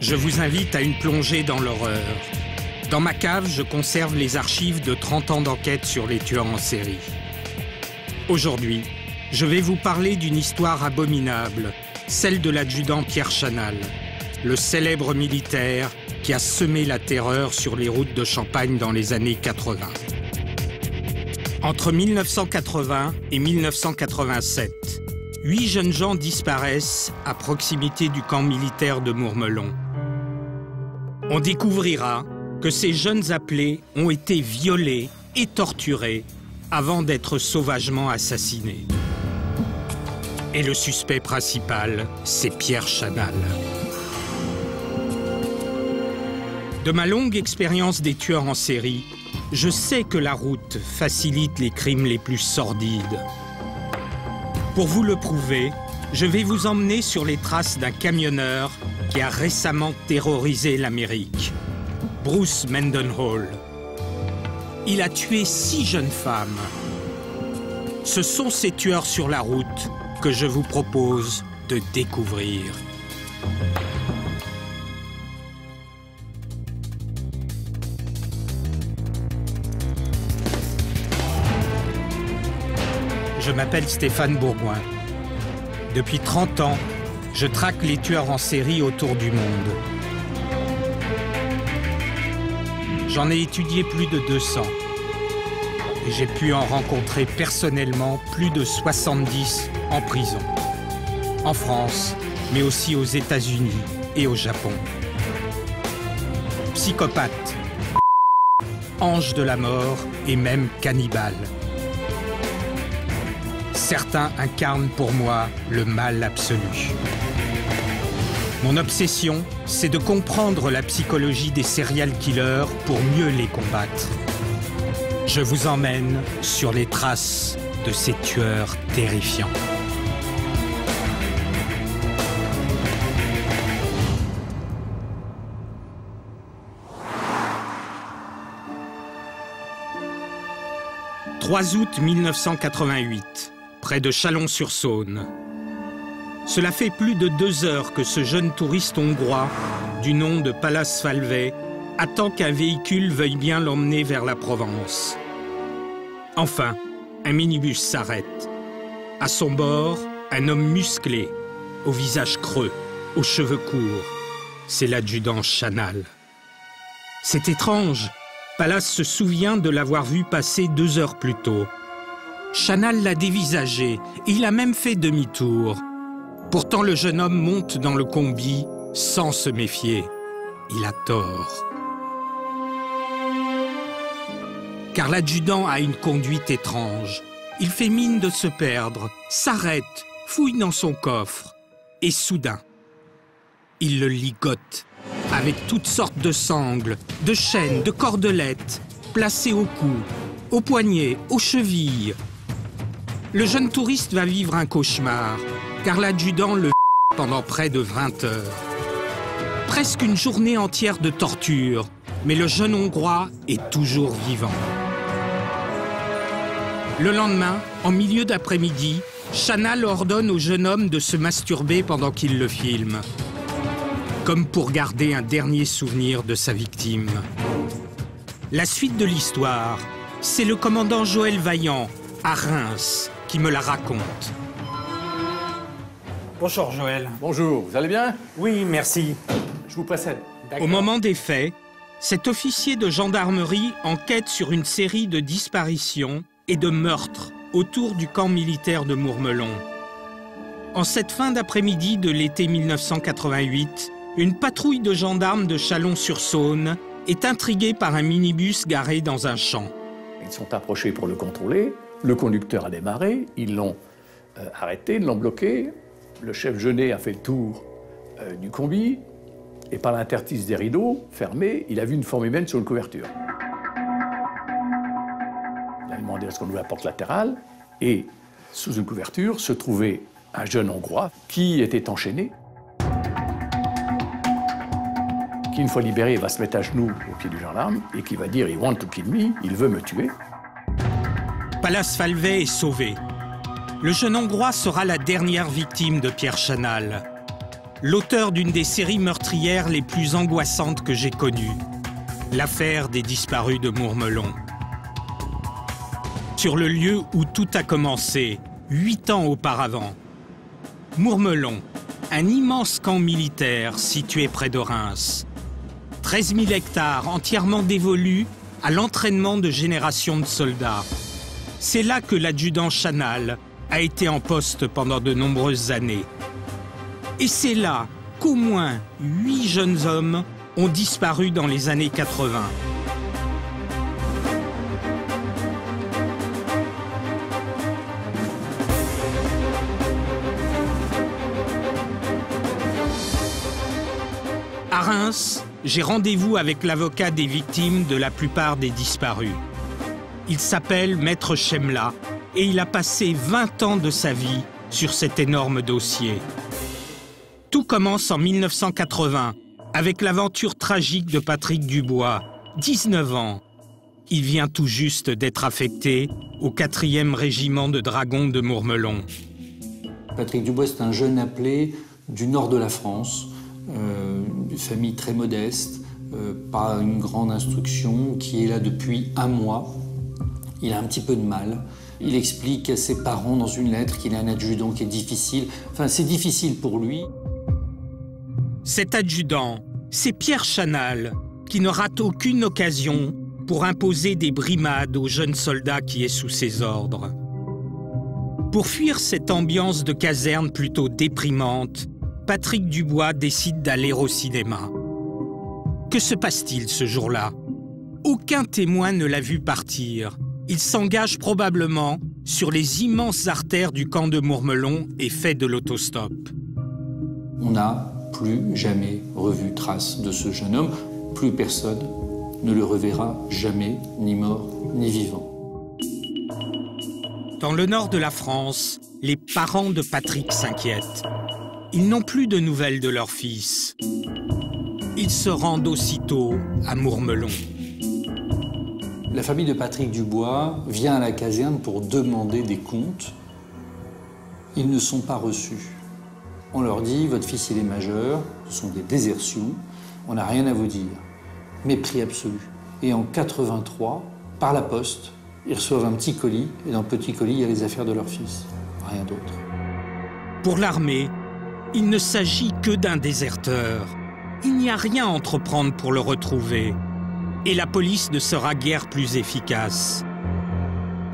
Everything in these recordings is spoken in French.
Je vous invite à une plongée dans l'horreur. Dans ma cave, je conserve les archives de 30 ans d'enquête sur les tueurs en série. Aujourd'hui, je vais vous parler d'une histoire abominable, celle de l'adjudant Pierre Chanal, le célèbre militaire qui a semé la terreur sur les routes de Champagne dans les années 80. Entre 1980 et 1987, 8 jeunes gens disparaissent à proximité du camp militaire de Mourmelon. On découvrira que ces jeunes appelés ont été violés et torturés avant d'être sauvagement assassinés. Et le suspect principal, c'est Pierre Chanal. De ma longue expérience des tueurs en série, je sais que la route facilite les crimes les plus sordides. Pour vous le prouver, je vais vous emmener sur les traces d'un camionneur qui a récemment terrorisé l'Amérique, Bruce Mendenhall. Il a tué 6 jeunes femmes. Ce sont ces tueurs sur la route que je vous propose de découvrir. Je m'appelle Stéphane Bourgoin. Depuis 30 ans, je traque les tueurs en série autour du monde. J'en ai étudié plus de 200. Et j'ai pu en rencontrer personnellement plus de 70 en prison. En France, mais aussi aux États-Unis et au Japon. Psychopathes, anges de la mort et même cannibales. Certains incarnent pour moi le mal absolu. Mon obsession, c'est de comprendre la psychologie des serial killers pour mieux les combattre. Je vous emmène sur les traces de ces tueurs terrifiants. « 3 août 1988. Près de Chalon-sur-Saône. Cela fait plus de 2 heures que ce jeune touriste hongrois, du nom de Palas Falvey, attend qu'un véhicule veuille bien l'emmener vers la Provence. Enfin, un minibus s'arrête. À son bord, un homme musclé, au visage creux, aux cheveux courts. C'est l'adjudant Chanal. C'est étrange. Palas se souvient de l'avoir vu passer 2 heures plus tôt. Chanal l'a dévisagé et il a même fait demi-tour. Pourtant, le jeune homme monte dans le combi sans se méfier. Il a tort. Car l'adjudant a une conduite étrange. Il fait mine de se perdre, s'arrête, fouille dans son coffre. Et soudain, il le ligote avec toutes sortes de sangles, de chaînes, de cordelettes, placées au cou, aux poignets, aux chevilles. Le jeune touriste va vivre un cauchemar, car l'adjudant le pendant près de 20 heures. Presque une journée entière de torture, mais le jeune Hongrois est toujours vivant. Le lendemain, en milieu d'après-midi, Chanal ordonne au jeune homme de se masturber pendant qu'il le filme, comme pour garder un dernier souvenir de sa victime. La suite de l'histoire, c'est le commandant Joël Vaillant, à Reims, qui me la raconte. Bonjour Joël. Bonjour, vous allez bien? Oui, merci. Je vous précède. Au moment des faits, cet officier de gendarmerie enquête sur une série de disparitions et de meurtres autour du camp militaire de Mourmelon. En cette fin d'après-midi de l'été 1988, une patrouille de gendarmes de Chalon-sur-Saône est intriguée par un minibus garé dans un champ. Ils sont approchés pour le contrôler. Le conducteur a démarré, ils l'ont arrêté, ils l'ont bloqué. Le chef Jeunet a fait le tour du combi et par l'interstice des rideaux fermés, il a vu une forme humaine sur une couverture. Il a demandé à ce qu'on ouvre la porte latérale et sous une couverture se trouvait un jeune Hongrois qui était enchaîné, qui une fois libéré va se mettre à genoux au pied du gendarme et qui va dire « He want to kill me », il veut me tuer. Palas Falvey est sauvé. Le jeune Hongrois sera la dernière victime de Pierre Chanal. l'auteur d'une des séries meurtrières les plus angoissantes que j'ai connues, l'affaire des disparus de Mourmelon. Sur le lieu où tout a commencé, 8 ans auparavant, Mourmelon, un immense camp militaire situé près de Reims. 13 000 hectares entièrement dévolus à l'entraînement de générations de soldats. C'est là que l'adjudant Chanal a été en poste pendant de nombreuses années. Et c'est là qu'au moins 8 jeunes hommes ont disparu dans les années 80. À Reims, j'ai rendez-vous avec l'avocat des victimes de la plupart des disparus. Il s'appelle Maître Chemla et il a passé 20 ans de sa vie sur cet énorme dossier. Tout commence en 1980 avec l'aventure tragique de Patrick Dubois, 19 ans. Il vient tout juste d'être affecté au 4e régiment de dragons de Mourmelon. Patrick Dubois, c'est un jeune appelé du nord de la France, d'une famille très modeste, pas une grande instruction, qui est là depuis 1 mois. Il a un petit peu de mal. Il explique à ses parents dans une lettre qu'il a un adjudant qui est difficile. Enfin, c'est difficile pour lui. Cet adjudant, c'est Pierre Chanal, qui ne rate aucune occasion pour imposer des brimades aux jeunes soldats qui est sous ses ordres. Pour fuir cette ambiance de caserne plutôt déprimante, Patrick Dubois décide d'aller au cinéma. Que se passe-t-il ce jour-là? Aucun témoin ne l'a vu partir. Il s'engage probablement sur les immenses artères du camp de Mourmelon et fait de l'autostop. On n'a plus jamais revu trace de ce jeune homme. Plus personne ne le reverra jamais, ni mort, ni vivant. Dans le nord de la France, les parents de Patrick s'inquiètent. Ils n'ont plus de nouvelles de leur fils. Ils se rendent aussitôt à Mourmelon. La famille de Patrick Dubois vient à la caserne pour demander des comptes. Ils ne sont pas reçus. On leur dit, votre fils il est majeur, ce sont des désertions, on n'a rien à vous dire. Mépris absolu. Et en 83, par la poste, ils reçoivent un petit colis, et dans le petit colis, il y a les affaires de leur fils. Rien d'autre. Pour l'armée, il ne s'agit que d'un déserteur. Il n'y a rien à entreprendre pour le retrouver. Et la police ne sera guère plus efficace.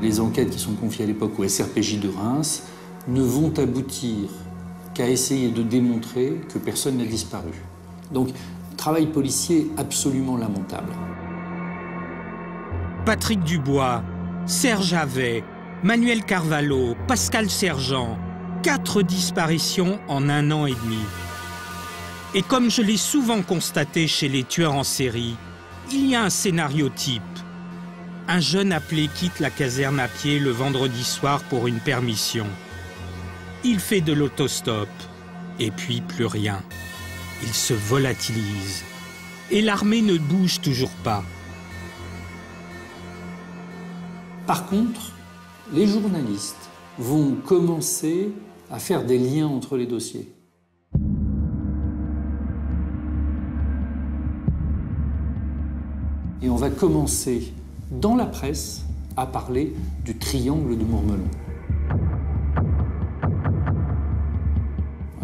Les enquêtes qui sont confiées à l'époque au SRPJ de Reims ne vont aboutir qu'à essayer de démontrer que personne n'a disparu. Donc, travail policier absolument lamentable. Patrick Dubois, Serge Havet, Manuel Carvalho, Pascal Sergent, 4 disparitions en 1 an et demi. Et comme je l'ai souvent constaté chez les tueurs en série, il y a un scénario type. Un jeune appelé quitte la caserne à pied le vendredi soir pour une permission. Il fait de l'autostop, et puis plus rien. Il se volatilise, et l'armée ne bouge toujours pas. Par contre, les journalistes vont commencer à faire des liens entre les dossiers. Et on va commencer, dans la presse, à parler du triangle de Mourmelon.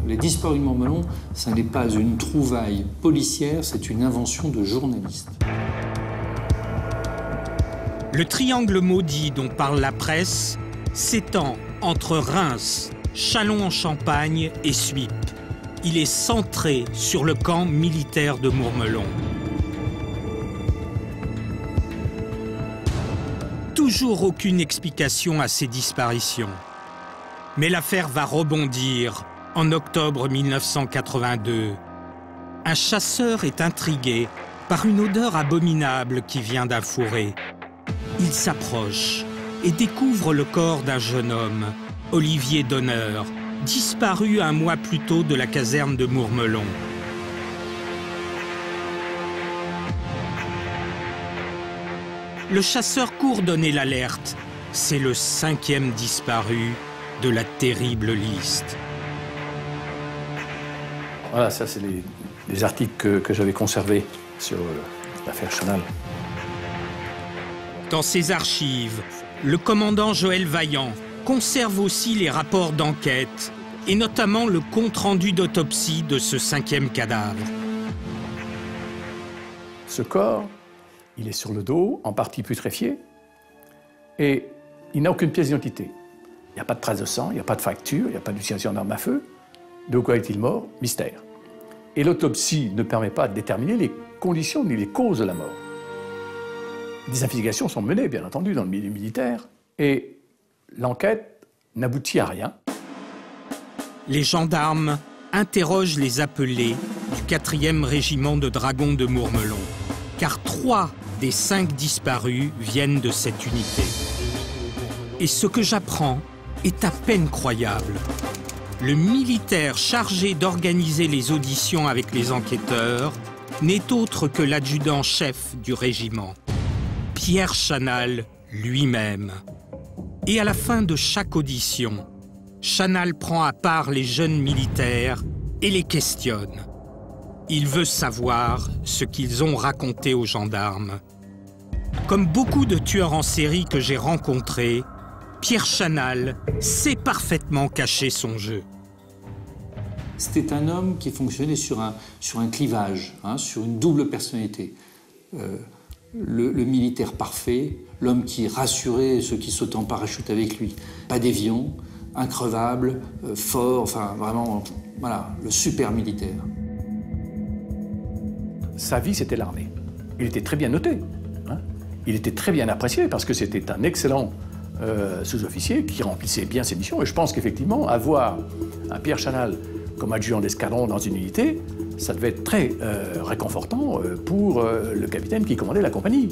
Les disparus de Mourmelon, ça n'est pas une trouvaille policière, c'est une invention de journalistes. Le triangle maudit dont parle la presse s'étend entre Reims, Châlons-en-Champagne et Suippes. Il est centré sur le camp militaire de Mourmelon. Toujours aucune explication à ces disparitions. Mais l'affaire va rebondir en octobre 1982. Un chasseur est intrigué par une odeur abominable qui vient d'un fourré. Il s'approche et découvre le corps d'un jeune homme, Olivier Donneur, disparu 1 mois plus tôt de la caserne de Mourmelon. Le chasseur court donner l'alerte. C'est le 5e disparu de la terrible liste. Voilà, ça c'est les articles que j'avais conservés sur l'affaire Chanal. Dans ses archives, le commandant Joël Vaillant conserve aussi les rapports d'enquête et notamment le compte-rendu d'autopsie de ce 5e cadavre. Ce corps, il est sur le dos, en partie putréfié, et il n'a aucune pièce d'identité. Il n'y a pas de trace de sang, il n'y a pas de fracture, il n'y a pas d'utilisation d'arme à feu. De quoi est-il mort? Mystère. Et l'autopsie ne permet pas de déterminer les conditions ni les causes de la mort. Des investigations sont menées, bien entendu, dans le milieu militaire, et l'enquête n'aboutit à rien. Les gendarmes interrogent les appelés du 4e régiment de dragons de Mourmelon, car 3 des 5 disparus viennent de cette unité. Et ce que j'apprends est à peine croyable. Le militaire chargé d'organiser les auditions avec les enquêteurs n'est autre que l'adjudant-chef du régiment, Pierre Chanal lui-même. Et à la fin de chaque audition, Chanal prend à part les jeunes militaires et les questionne. Il veut savoir ce qu'ils ont raconté aux gendarmes. Comme beaucoup de tueurs en série que j'ai rencontrés, Pierre Chanal sait parfaitement cacher son jeu. C'était un homme qui fonctionnait sur un clivage, sur une double personnalité. Le militaire parfait, l'homme qui rassurait ceux qui sautaient en parachute avec lui. Pas déviant, increvable, fort, enfin vraiment, voilà, le super militaire. Sa vie, c'était l'armée. Il était très bien noté. Il était très bien apprécié parce que c'était un excellent sous-officier qui remplissait bien ses missions. Et je pense qu'effectivement, avoir un Pierre Chanal comme adjudant d'escadron dans une unité, ça devait être très réconfortant pour le capitaine qui commandait la compagnie.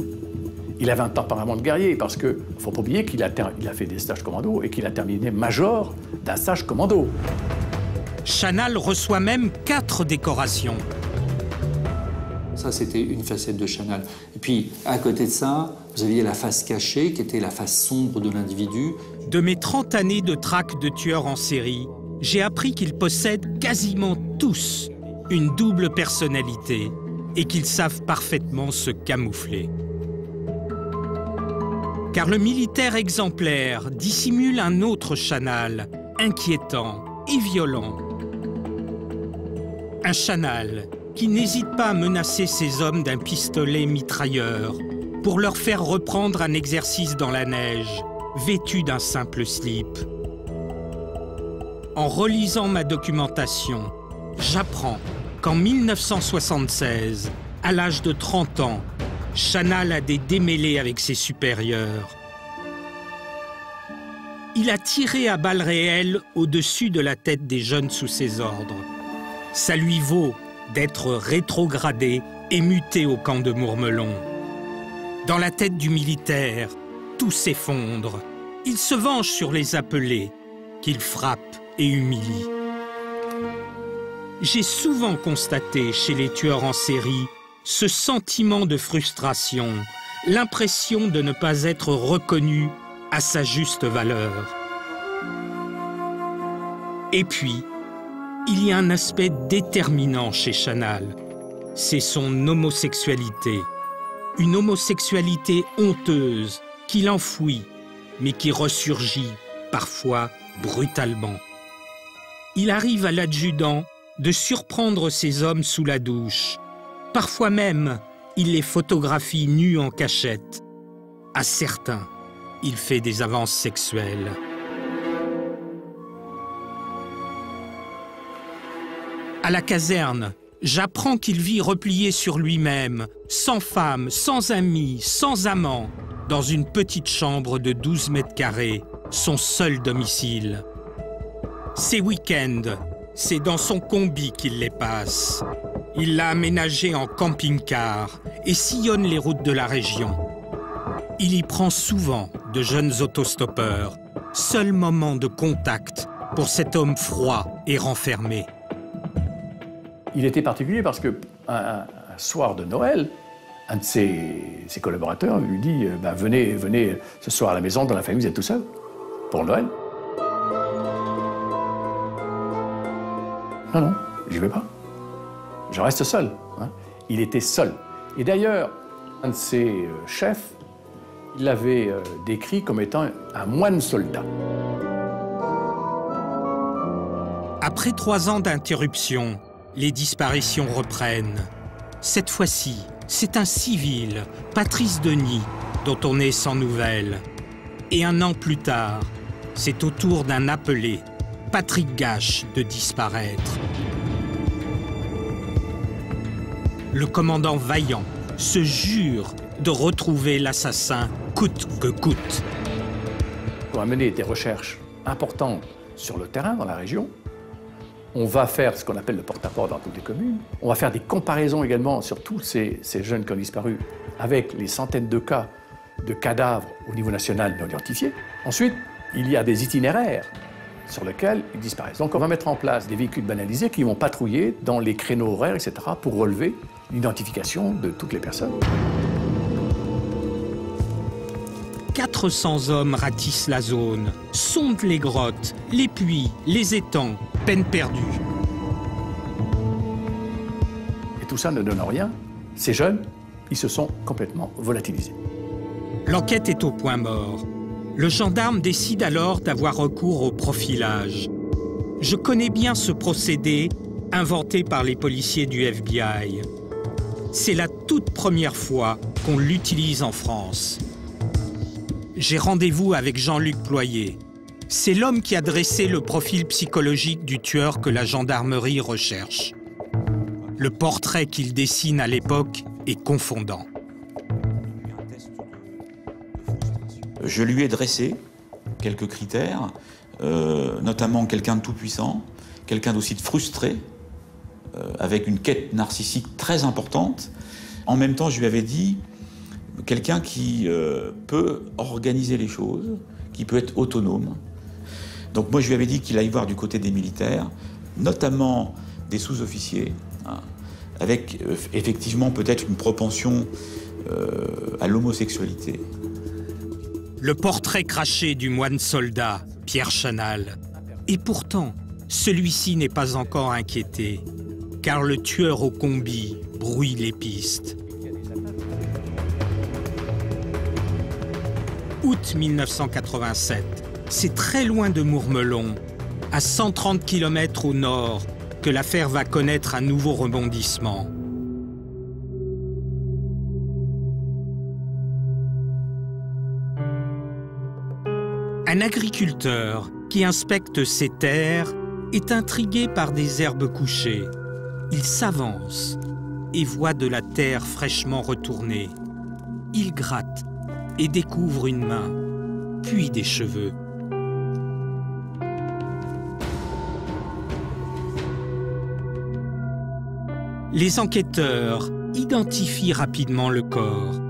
Il avait un tempérament de guerrier parce qu'il ne faut pas oublier qu'il a fait des stages commando et qu'il a terminé major d'un stage commando. Chanal reçoit même 4 décorations. Ça, c'était une facette de Chanal. Et puis, à côté de ça, vous aviez la face cachée, qui était la face sombre de l'individu. De mes 30 années de traque de tueurs en série, j'ai appris qu'ils possèdent quasiment tous une double personnalité et qu'ils savent parfaitement se camoufler. Car le militaire exemplaire dissimule un autre Chanal, inquiétant et violent. Un Chanal qui n'hésite pas à menacer ses hommes d'un pistolet mitrailleur pour leur faire reprendre un exercice dans la neige, vêtu d'un simple slip. En relisant ma documentation, j'apprends qu'en 1976, à l'âge de 30 ans, Chanal a des démêlés avec ses supérieurs. Il a tiré à balles réelles au-dessus de la tête des jeunes sous ses ordres. Ça lui vaut d'être rétrogradé et muté au camp de Mourmelon. Dans la tête du militaire, tout s'effondre. Il se venge sur les appelés, qu'il frappe et humilie. J'ai souvent constaté chez les tueurs en série ce sentiment de frustration, l'impression de ne pas être reconnu à sa juste valeur. Et puis, il y a un aspect déterminant chez Chanal, c'est son homosexualité. Une homosexualité honteuse qu'il enfouit, mais qui ressurgit parfois brutalement. Il arrive à l'adjudant de surprendre ses hommes sous la douche. Parfois même, il les photographie nus en cachette. À certains, il fait des avances sexuelles. À la caserne, j'apprends qu'il vit replié sur lui-même, sans femme, sans amis, sans amant, dans une petite chambre de 12 mètres carrés, son seul domicile. Ses week-ends, c'est dans son combi qu'il les passe. Il l'a aménagé en camping-car et sillonne les routes de la région. Il y prend souvent de jeunes autostoppeurs, seul moment de contact pour cet homme froid et renfermé. Il était particulier parce qu'un soir de Noël, un de ses collaborateurs lui dit venez ce soir à la maison, dans la famille, vous êtes tout seul pour Noël. Non, j'y vais pas. je reste seul. Hein. Il était seul. Et d'ailleurs, un de ses chefs, il l'avait décrit comme étant un moine soldat. Après 3 ans d'interruption, les disparitions reprennent. Cette fois-ci, c'est un civil, Patrice Denis, dont on est sans nouvelles. Et 1 an plus tard, c'est au tour d'un appelé, Patrick Gache, de disparaître. Le commandant Vaillant se jure de retrouver l'assassin coûte que coûte. On va mener des recherches importantes sur le terrain, dans la région. On va faire ce qu'on appelle le porte-à-porte dans toutes les communes. On va faire des comparaisons également sur tous ces jeunes qui ont disparu avec les centaines de cas de cadavres au niveau national non identifiés. Ensuite, il y a des itinéraires sur lesquels ils disparaissent. Donc on va mettre en place des véhicules banalisés qui vont patrouiller dans les créneaux horaires, etc., pour relever l'identification de toutes les personnes. 400 hommes ratissent la zone, sondent les grottes, les puits, les étangs, peine perdue. Et tout ça ne donne rien. Ces jeunes, ils se sont complètement volatilisés. L'enquête est au point mort. Le gendarme décide alors d'avoir recours au profilage. Je connais bien ce procédé inventé par les policiers du FBI. C'est la toute première fois qu'on l'utilise en France. J'ai rendez-vous avec Jean-Luc Ployer. C'est l'homme qui a dressé le profil psychologique du tueur que la gendarmerie recherche. Le portrait qu'il dessine à l'époque est confondant. Je lui ai dressé quelques critères, notamment quelqu'un de tout-puissant, quelqu'un d'aussi de frustré, avec une quête narcissique très importante. En même temps, je lui avais dit quelqu'un qui peut organiser les choses, qui peut être autonome. Donc moi, je lui avais dit qu'il aille voir du côté des militaires, notamment des sous-officiers, hein, avec effectivement peut-être une propension à l'homosexualité. Le portrait craché du moine soldat, Pierre Chanal. Et pourtant, celui-ci n'est pas encore inquiété, car le tueur au combi brouille les pistes. Août 1987, c'est très loin de Mourmelon, à 130 km au nord, que l'affaire va connaître un nouveau rebondissement. Un agriculteur qui inspecte ses terres est intrigué par des herbes couchées. Il s'avance et voit de la terre fraîchement retournée. Il gratte et découvre une main, puis des cheveux. Les enquêteurs identifient rapidement le corps.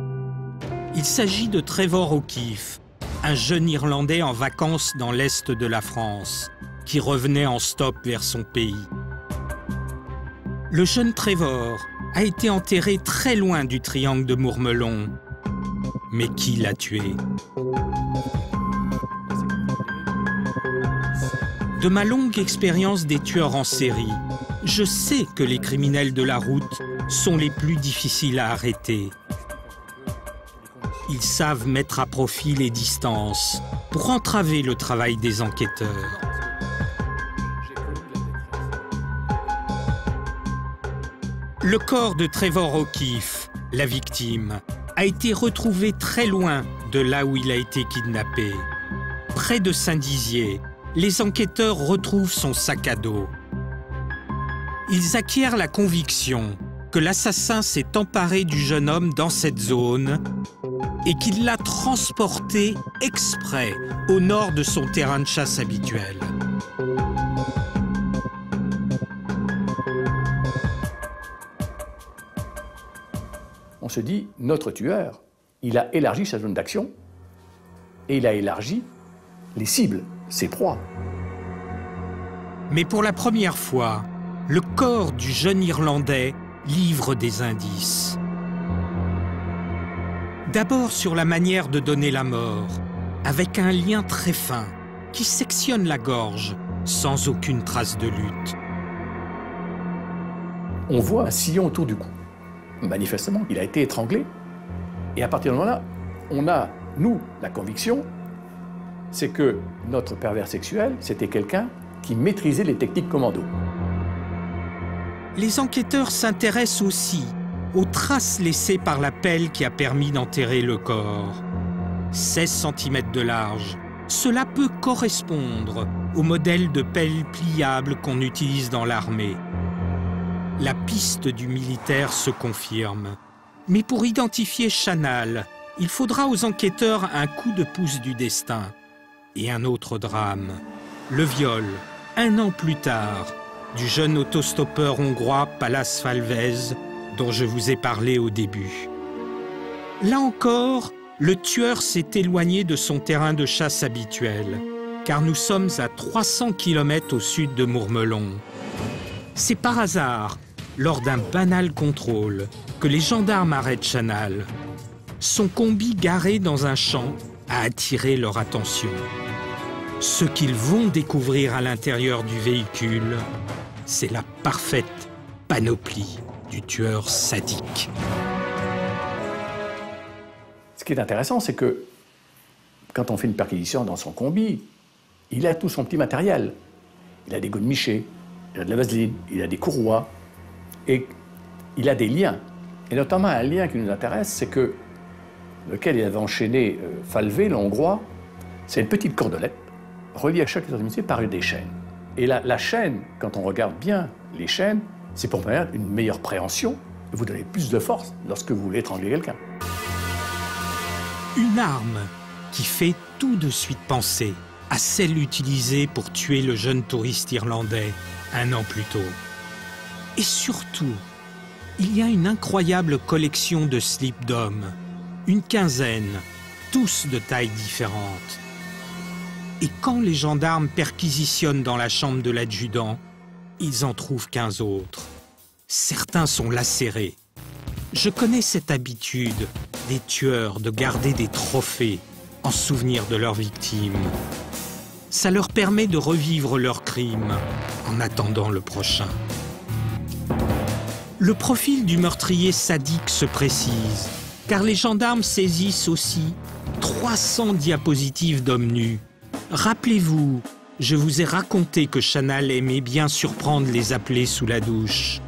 Il s'agit de Trevor O'Keefe, un jeune Irlandais en vacances dans l'est de la France, qui revenait en stop vers son pays. Le jeune Trevor a été enterré très loin du triangle de Mourmelon. Mais qui l'a tué? De ma longue expérience des tueurs en série, je sais que les criminels de la route sont les plus difficiles à arrêter. Ils savent mettre à profit les distances pour entraver le travail des enquêteurs. Le corps de Trevor O'Keefe, la victime, a été retrouvé très loin de là où il a été kidnappé. Près de Saint-Dizier, les enquêteurs retrouvent son sac à dos. Ils acquièrent la conviction que l'assassin s'est emparé du jeune homme dans cette zone et qu'il l'a transporté exprès au nord de son terrain de chasse habituel. On se dit, notre tueur, il a élargi sa zone d'action et il a élargi les cibles, ses proies. Mais pour la première fois, le corps du jeune Irlandais livre des indices. D'abord sur la manière de donner la mort, avec un lien très fin qui sectionne la gorge sans aucune trace de lutte. on voit un sillon autour du cou. Manifestement, il a été étranglé. Et à partir de ce moment-là, on a, nous, la conviction, c'est que notre pervers sexuel, c'était quelqu'un qui maîtrisait les techniques commando. Les enquêteurs s'intéressent aussi aux traces laissées par la pelle qui a permis d'enterrer le corps. 16 cm de large. Cela peut correspondre au modèle de pelle pliable qu'on utilise dans l'armée. La piste du militaire se confirme. Mais pour identifier Chanal, il faudra aux enquêteurs un coup de pouce du destin. Et un autre drame, le viol, 1 an plus tard, du jeune autostoppeur hongrois Palas Falvez, dont je vous ai parlé au début. Là encore, le tueur s'est éloigné de son terrain de chasse habituel, car nous sommes à 300 km au sud de Mourmelon. C'est par hasard, lors d'un banal contrôle, que les gendarmes arrêtent Chanal. Son combi garé dans un champ a attiré leur attention. Ce qu'ils vont découvrir à l'intérieur du véhicule, c'est la parfaite panoplie du tueur sadique. Ce qui est intéressant, c'est que quand on fait une perquisition dans son combi, il a tout son petit matériel. Il a des goûts de miché, il a de la vaseline, il a des courroies, et il a des liens. Et notamment un lien qui nous intéresse, c'est que lequel il avait enchaîné Falvey, le Hongrois, c'est une petite cordelette reliée à chaque extrémité par des chaînes. Et la chaîne, quand on regarde bien les chaînes, c'est pour permettre une meilleure préhension, et vous donnez plus de force lorsque vous voulez étrangler quelqu'un. Une arme qui fait tout de suite penser à celle utilisée pour tuer le jeune touriste irlandais 1 an plus tôt. Et surtout, il y a une incroyable collection de slips d'hommes, une quinzaine, tous de tailles différentes. Et quand les gendarmes perquisitionnent dans la chambre de l'adjudant, ils en trouvent 15 autres. Certains sont lacérés. Je connais cette habitude des tueurs de garder des trophées en souvenir de leurs victimes. Ça leur permet de revivre leurs crimes en attendant le prochain. Le profil du meurtrier sadique se précise, car les gendarmes saisissent aussi 300 diapositives d'hommes nus. Rappelez-vous, je vous ai raconté que Chanal aimait bien surprendre les appelés sous la douche.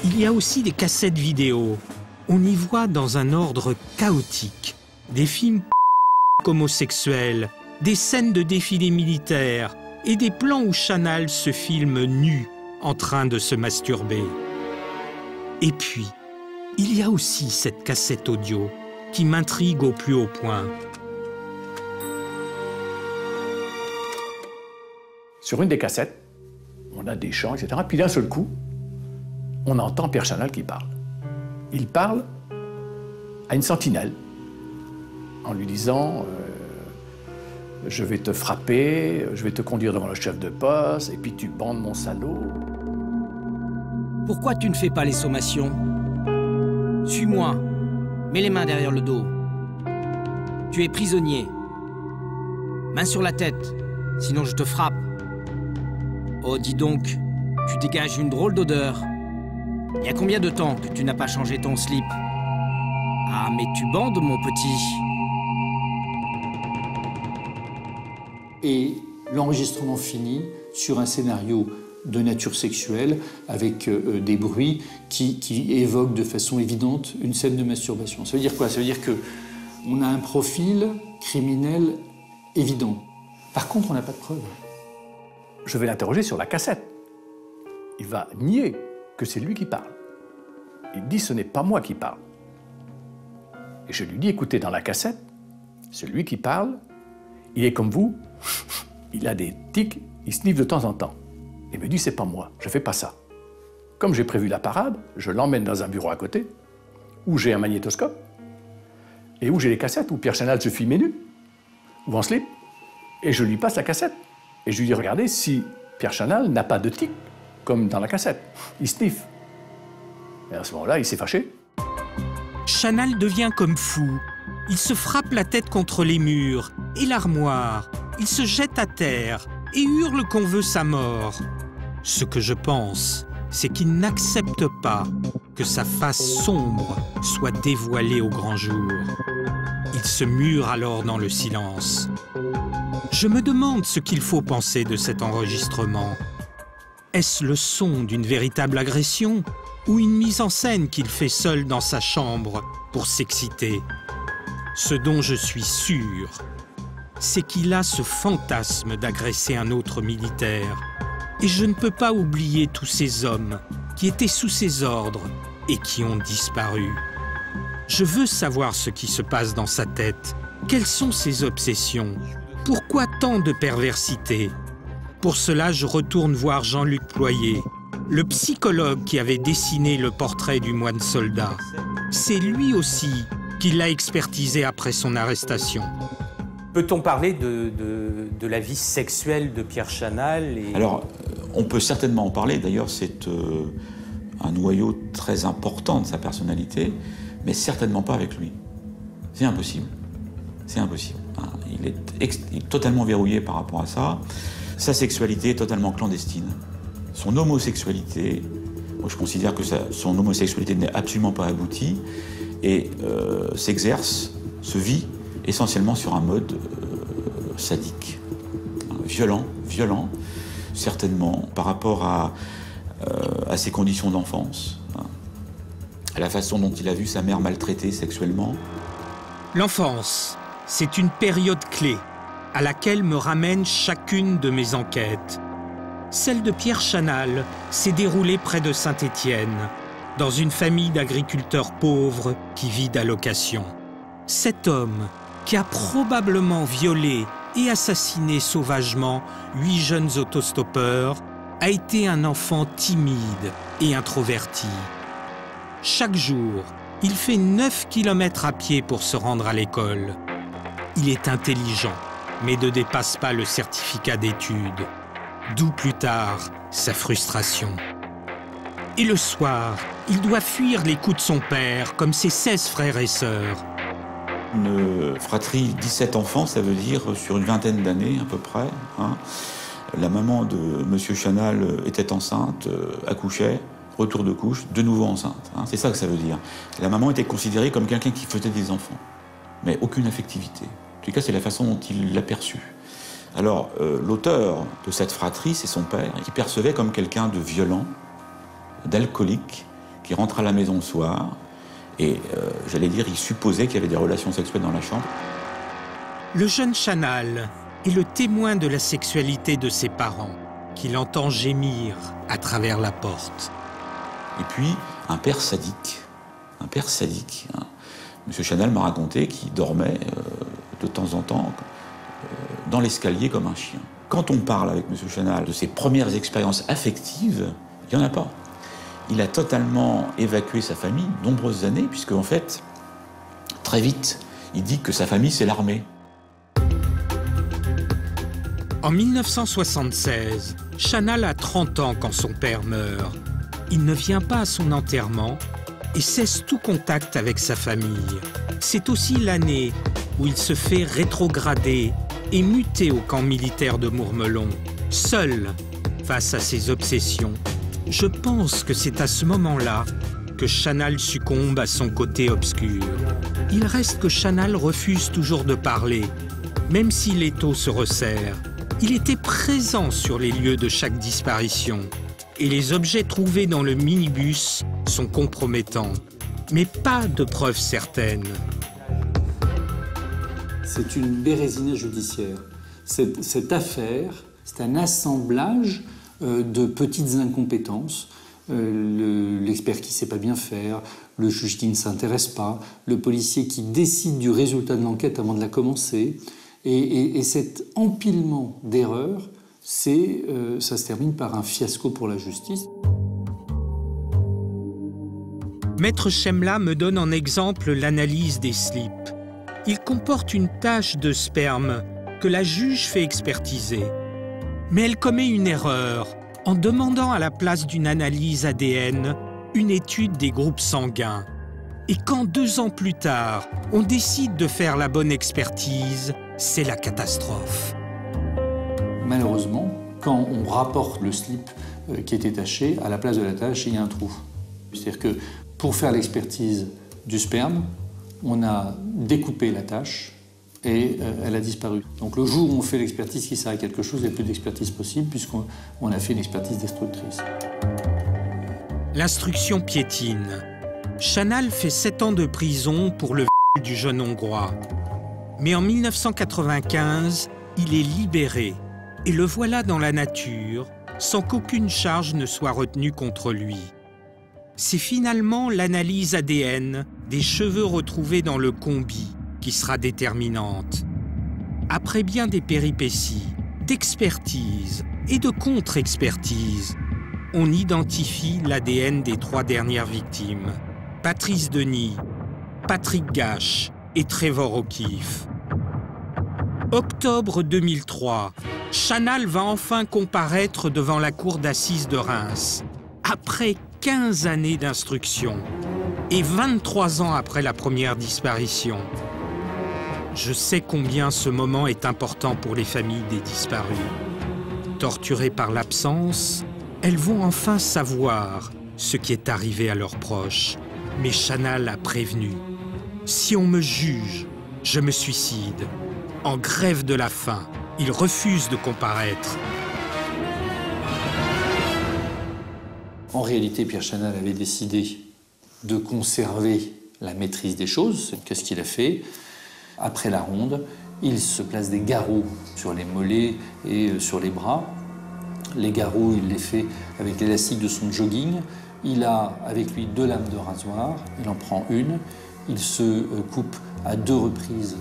Il y a aussi des cassettes vidéo. On y voit dans un ordre chaotique des films homosexuels, des scènes de défilés militaires et des plans où Chanal se filme nu en train de se masturber. Et puis, il y a aussi cette cassette audio qui m'intrigue au plus haut point. Sur une des cassettes, on a des chants, etc. Puis d'un seul coup, on entend Pierre Chanal qui parle. Il parle à une sentinelle en lui disant je vais te frapper, je vais te conduire devant le chef de poste, et puis tu bandes mon salaud. Pourquoi tu ne fais pas les sommations? Suis-moi, mets les mains derrière le dos. Tu es prisonnier. Main sur la tête, sinon je te frappe. Oh, dis donc, tu dégages une drôle d'odeur. Il y a combien de temps que tu n'as pas changé ton slip? Ah, mais tu bandes, mon petit. Et l'enregistrement finit sur un scénario de nature sexuelle avec des bruits qui évoquent de façon évidente une scène de masturbation. Ça veut dire quoi? Ça veut dire qu'on a un profil criminel évident. Par contre, on n'a pas de preuves. Je vais l'interroger sur la cassette. Il va nier que c'est lui qui parle. Il dit ce n'est pas moi qui parle. Et je lui dis écoutez, dans la cassette, celui qui parle, il est comme vous, il a des tics, il sniffe de temps en temps. Il me dit c'est pas moi, je fais pas ça. Comme j'ai prévu la parade, je l'emmène dans un bureau à côté, où j'ai un magnétoscope, et où j'ai les cassettes, où Pierre Chanal se filme nu, ou en slip, et je lui passe la cassette. Et je lui dis regardez si Pierre Chanal n'a pas de tics, comme dans la cassette. Il sniffe. Et à ce moment-là, il s'est fâché. Chanal devient comme fou. Il se frappe la tête contre les murs et l'armoire. Il se jette à terre et hurle qu'on veut sa mort. Ce que je pense, c'est qu'il n'accepte pas que sa face sombre soit dévoilée au grand jour. Il se mure alors dans le silence. Je me demande ce qu'il faut penser de cet enregistrement. Est-ce le son d'une véritable agression ou une mise en scène qu'il fait seul dans sa chambre pour s'exciter? Ce dont je suis sûr, c'est qu'il a ce fantasme d'agresser un autre militaire. Et je ne peux pas oublier tous ces hommes qui étaient sous ses ordres et qui ont disparu. Je veux savoir ce qui se passe dans sa tête. Quelles sont ses obsessions? Pourquoi tant de perversité? Pour cela, je retourne voir Jean-Luc Ployer, le psychologue qui avait dessiné le portrait du moine soldat. C'est lui aussi qui l'a expertisé après son arrestation. Peut-on parler de la vie sexuelle de Pierre Chanal Alors, on peut certainement en parler. D'ailleurs, c'est un noyau très important de sa personnalité, mais certainement pas avec lui. C'est impossible. C'est impossible. Il est totalement verrouillé par rapport à ça. Sa sexualité est totalement clandestine. Son homosexualité, moi je considère que son homosexualité n'est absolument pas aboutie et s'exerce, se vit essentiellement sur un mode sadique, violent, certainement, par rapport à ses conditions d'enfance, à la façon dont il a vu sa mère maltraitée sexuellement. L'enfance, c'est une période clé à laquelle me ramène chacune de mes enquêtes. Celle de Pierre Chanal s'est déroulée près de Saint-Étienne, dans une famille d'agriculteurs pauvres qui vit d'allocations. Cet homme, qui a probablement violé et assassiné sauvagement 8 jeunes autostoppeurs, a été un enfant timide et introverti. Chaque jour, il fait 9 km à pied pour se rendre à l'école. Il est intelligent, mais ne dépasse pas le certificat d'études. D'où plus tard sa frustration. Et le soir, il doit fuir les coups de son père, comme ses 16 frères et sœurs. Une fratrie, 17 enfants, ça veut dire sur une vingtaine d'années à peu près. La maman de M. Chanal était enceinte, accouchait, retour de couche, de nouveau enceinte. C'est ça que ça veut dire. La maman était considérée comme quelqu'un qui faisait des enfants, mais aucune affectivité. En tout cas, c'est la façon dont il l'a perçue. Alors, l'auteur de cette fratrie, c'est son père, qui percevait comme quelqu'un de violent, d'alcoolique, qui rentre à la maison le soir, et j'allais dire, il supposait qu'il y avait des relations sexuelles dans la chambre. Le jeune Chanal est le témoin de la sexualité de ses parents, qu'il entend gémir à travers la porte. Et puis, un père sadique. Un père sadique. Monsieur Chanal m'a raconté qu'il dormait de temps en temps dans l'escalier comme un chien. Quand on parle avec M. Chanal de ses premières expériences affectives, il n'y en a pas. Il a totalement évacué sa famille, de nombreuses années, puisque en fait, très vite, il dit que sa famille, c'est l'armée. En 1976, Chanal a 30 ans quand son père meurt. Il ne vient pas à son enterrement et cesse tout contact avec sa famille. C'est aussi l'année où il se fait rétrograder et muter au camp militaire de Mourmelon, seul face à ses obsessions. Je pense que c'est à ce moment-là que Chanal succombe à son côté obscur. Il reste que Chanal refuse toujours de parler, même si l'étau se resserre. Il était présent sur les lieux de chaque disparition, et les objets trouvés dans le minibus sont compromettants, mais pas de preuves certaines. C'est une bérésinée judiciaire. Cette affaire, c'est un assemblage de petites incompétences. L'expert qui ne sait pas bien faire, le juge qui ne s'intéresse pas, le policier qui décide du résultat de l'enquête avant de la commencer. Et cet empilement d'erreurs, ça se termine par un fiasco pour la justice. Maître Chemla me donne en exemple l'analyse des slips. Il comporte une tache de sperme que la juge fait expertiser. Mais elle commet une erreur en demandant à la place d'une analyse ADN une étude des groupes sanguins. Et quand 2 ans plus tard, on décide de faire la bonne expertise, c'est la catastrophe. Malheureusement, quand on rapporte le slip qui était tachée. À la place de la tache, il y a un trou. C'est-à-dire que pour faire l'expertise du sperme, on a découpé la tache et elle a disparu. Donc le jour où on fait l'expertise qui sert à quelque chose, il n'y a plus d'expertise possible puisqu'on a fait une expertise destructrice. L'instruction piétine. Chanal fait 7 ans de prison pour le viol du jeune Hongrois. Mais en 1995, il est libéré et le voilà dans la nature sans qu'aucune charge ne soit retenue contre lui. C'est finalement l'analyse ADN des cheveux retrouvés dans le combi qui sera déterminante. Après bien des péripéties, d'expertise et de contre-expertise, on identifie l'ADN des 3 dernières victimes. Patrice Denis, Patrick Gache et Trevor O'Keefe. Octobre 2003, Chanal va enfin comparaître devant la cour d'assises de Reims. Après 15 années d'instruction et 23 ans après la première disparition. Je sais combien ce moment est important pour les familles des disparus. Torturées par l'absence, elles vont enfin savoir ce qui est arrivé à leurs proches. Mais Chanal a prévenu. Si on me juge, je me suicide. En grève de la faim, il refuse de comparaître. En réalité, Pierre Chanal avait décidé de conserver la maîtrise des choses. Qu'est-ce qu'il a fait? Après la ronde, il se place des garrots sur les mollets et sur les bras. Les garrots, il les fait avec l'élastique de son jogging. Il a avec lui 2 lames de rasoir, il en prend une. Il se coupe à 2 reprises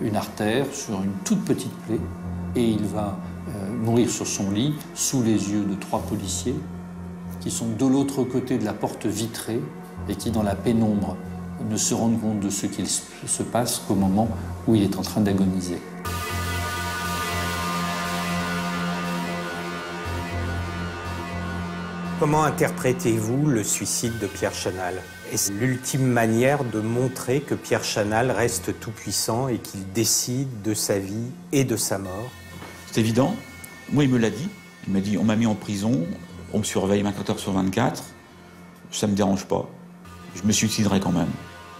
une artère sur une toute petite plaie et il va mourir sur son lit sous les yeux de 3 policiers qui sont de l'autre côté de la porte vitrée et qui, dans la pénombre, ne se rendent compte de ce qu'il se passe qu'au moment où il est en train d'agoniser. Comment interprétez-vous le suicide de Pierre Chanal? Est-ce l'ultime manière de montrer que Pierre Chanal reste tout-puissant et qu'il décide de sa vie et de sa mort? C'est évident. Moi, il me l'a dit. Il m'a dit, on m'a mis en prison, on me surveille 24 heures sur 24, ça ne me dérange pas. Je me suiciderai quand même.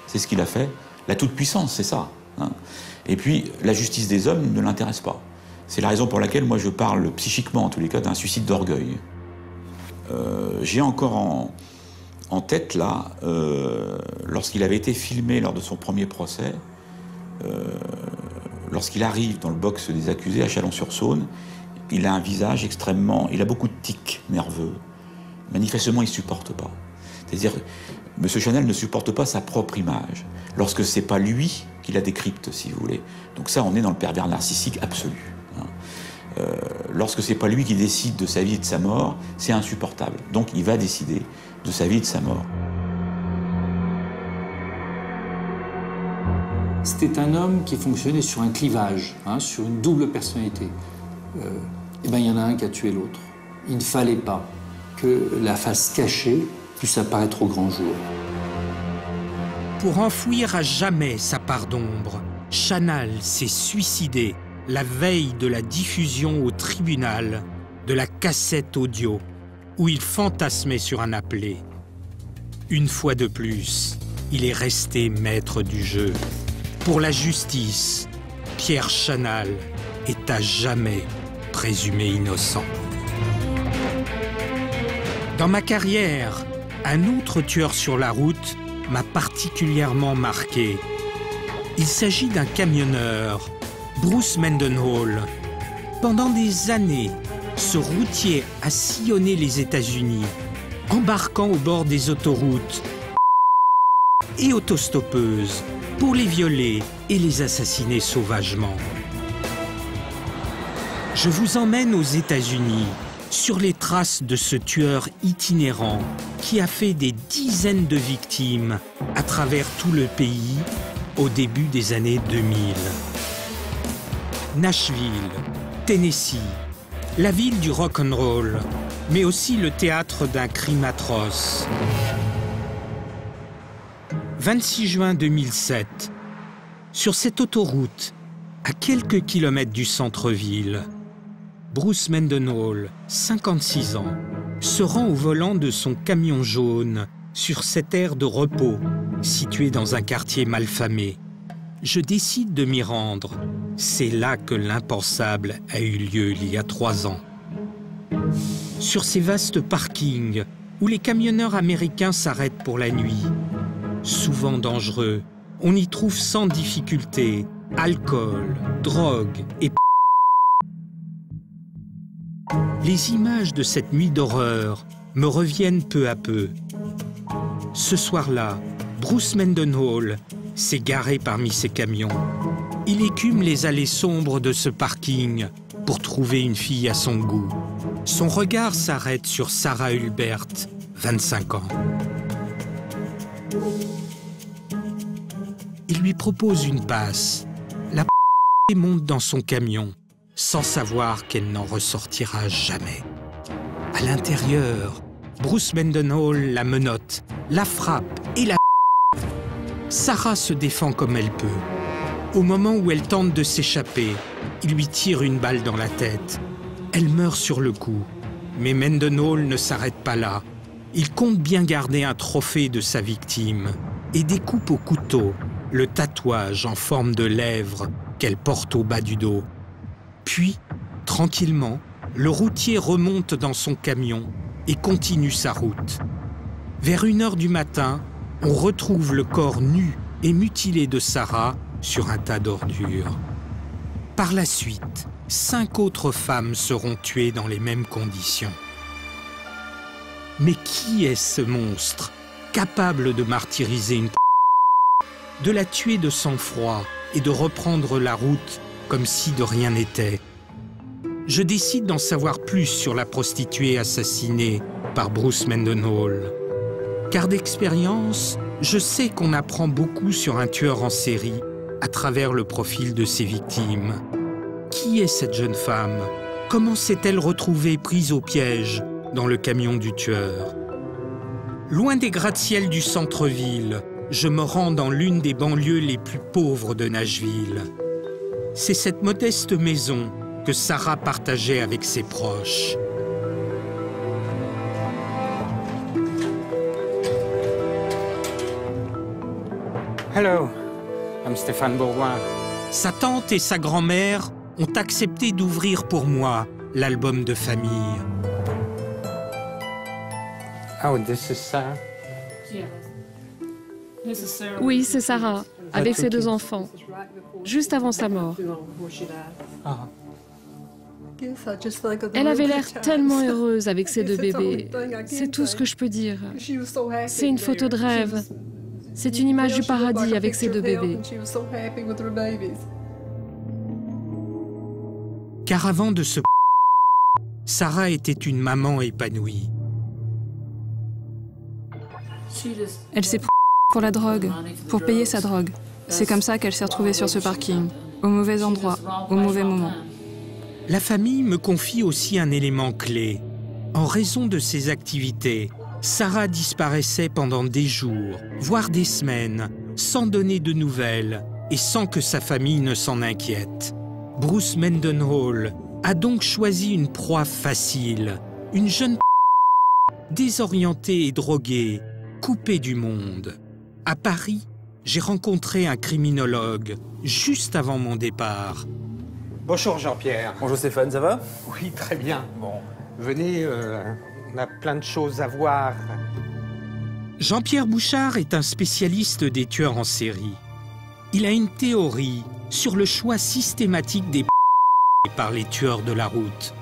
C'est ce qu'il a fait. La toute-puissance, c'est ça. Hein. Et puis, la justice des hommes ne l'intéresse pas. C'est la raison pour laquelle moi je parle psychiquement, en tous les cas, d'un suicide d'orgueil. J'ai encore en tête, là, lorsqu'il avait été filmé lors de son premier procès, lorsqu'il arrive dans le box des accusés à Chalon-sur-Saône, il a un visage extrêmement... Il a beaucoup de tics nerveux. Manifestement, il ne supporte pas. C'est-à-dire, M. Chanal ne supporte pas sa propre image, lorsque ce n'est pas lui qui la décrypte, si vous voulez. Donc ça, on est dans le pervers narcissique absolu. Lorsque c'est pas lui qui décide de sa vie et de sa mort, c'est insupportable. Donc il va décider de sa vie et de sa mort. C'était un homme qui fonctionnait sur un clivage, sur une double personnalité. Et ben, il y en a un qui a tué l'autre. Il ne fallait pas que la face cachée puisse apparaître au grand jour. Pour enfouir à jamais sa part d'ombre, Chanal s'est suicidé la veille de la diffusion au tribunal de la cassette audio où il fantasmait sur un appelé. Une fois de plus, il est resté maître du jeu. Pour la justice, Pierre Chanal est à jamais présumé innocent. Dans ma carrière, un autre tueur sur la route m'a particulièrement marqué. Il s'agit d'un camionneur, Bruce Mendenhall. Pendant des années, ce routier a sillonné les États-Unis, embarquant au bord des autoroutes et autostoppeuses pour les violer et les assassiner sauvagement. Je vous emmène aux États-Unis, sur les traces de ce tueur itinérant qui a fait des dizaines de victimes à travers tout le pays au début des années 2000. Nashville, Tennessee, la ville du rock'n'roll, mais aussi le théâtre d'un crime atroce. 26 juin 2007, sur cette autoroute, à quelques kilomètres du centre-ville, Bruce Mendenhall, 56 ans, se rend au volant de son camion jaune sur cette aire de repos, située dans un quartier malfamé. Je décide de m'y rendre. C'est là que l'impensable a eu lieu il y a 3 ans. Sur ces vastes parkings, où les camionneurs américains s'arrêtent pour la nuit, souvent dangereux, on y trouve sans difficulté alcool, drogue et les images de cette nuit d'horreur me reviennent peu à peu. Ce soir-là, Bruce Mendenhall s'est garé parmi ses camions. Il écume les allées sombres de ce parking pour trouver une fille à son goût. Son regard s'arrête sur Sarah Hulbert, 25 ans. Il lui propose une passe. La monte dans son camion, sans savoir qu'elle n'en ressortira jamais. À l'intérieur, Bruce Mendenhall la menotte, la frappe et la... Sarah se défend comme elle peut. Au moment où elle tente de s'échapper, il lui tire une balle dans la tête. Elle meurt sur le coup. Mais Mendenhall ne s'arrête pas là. Il compte bien garder un trophée de sa victime et découpe au couteau le tatouage en forme de lèvre qu'elle porte au bas du dos. Puis, tranquillement, le routier remonte dans son camion et continue sa route. Vers 1h du matin, on retrouve le corps nu et mutilé de Sarah sur un tas d'ordures. Par la suite, 5 autres femmes seront tuées dans les mêmes conditions. Mais qui est ce monstre, capable de martyriser une de la tuer de sang-froid et de reprendre la route comme si de rien n'était? Je décide d'en savoir plus sur la prostituée assassinée par Bruce Mendenhall. Car d'expérience, je sais qu'on apprend beaucoup sur un tueur en série à travers le profil de ses victimes. Qui est cette jeune femme? Comment s'est-elle retrouvée prise au piège dans le camion du tueur? Loin des gratte-ciel du centre-ville, je me rends dans l'une des banlieues les plus pauvres de Nashville. C'est cette modeste maison que Sarah partageait avec ses proches. Hello, I'm Stéphane Bourgoin. Sa tante et sa grand-mère ont accepté d'ouvrir pour moi l'album de famille. Oh, this is Sarah. Oui, c'est Sarah, avec ses 2 enfants, juste avant sa mort. Ah. Elle avait l'air tellement heureuse avec ses 2 bébés. C'est tout ce que je peux dire. C'est une photo de rêve. C'est une image du paradis avec ses 2 bébés. Car avant de se... Sarah était une maman épanouie. Elle s'est pour la drogue, pour payer sa drogue. C'est comme ça qu'elle s'est retrouvée sur ce parking, au mauvais endroit, au mauvais moment. La famille me confie aussi un élément clé. En raison de ses activités, Sarah disparaissait pendant des jours, voire des semaines, sans donner de nouvelles et sans que sa famille ne s'en inquiète. Bruce Mendenhall a donc choisi une proie facile, une jeune désorientée et droguée, coupée du monde. À Paris, j'ai rencontré un criminologue juste avant mon départ. Bonjour Jean-Pierre. Bonjour Stéphane, ça va? Oui, très bien. Bon, venez, on a plein de choses à voir. Jean-Pierre Bouchard est un spécialiste des tueurs en série. Il a une théorie sur le choix systématique des par les tueurs de la route.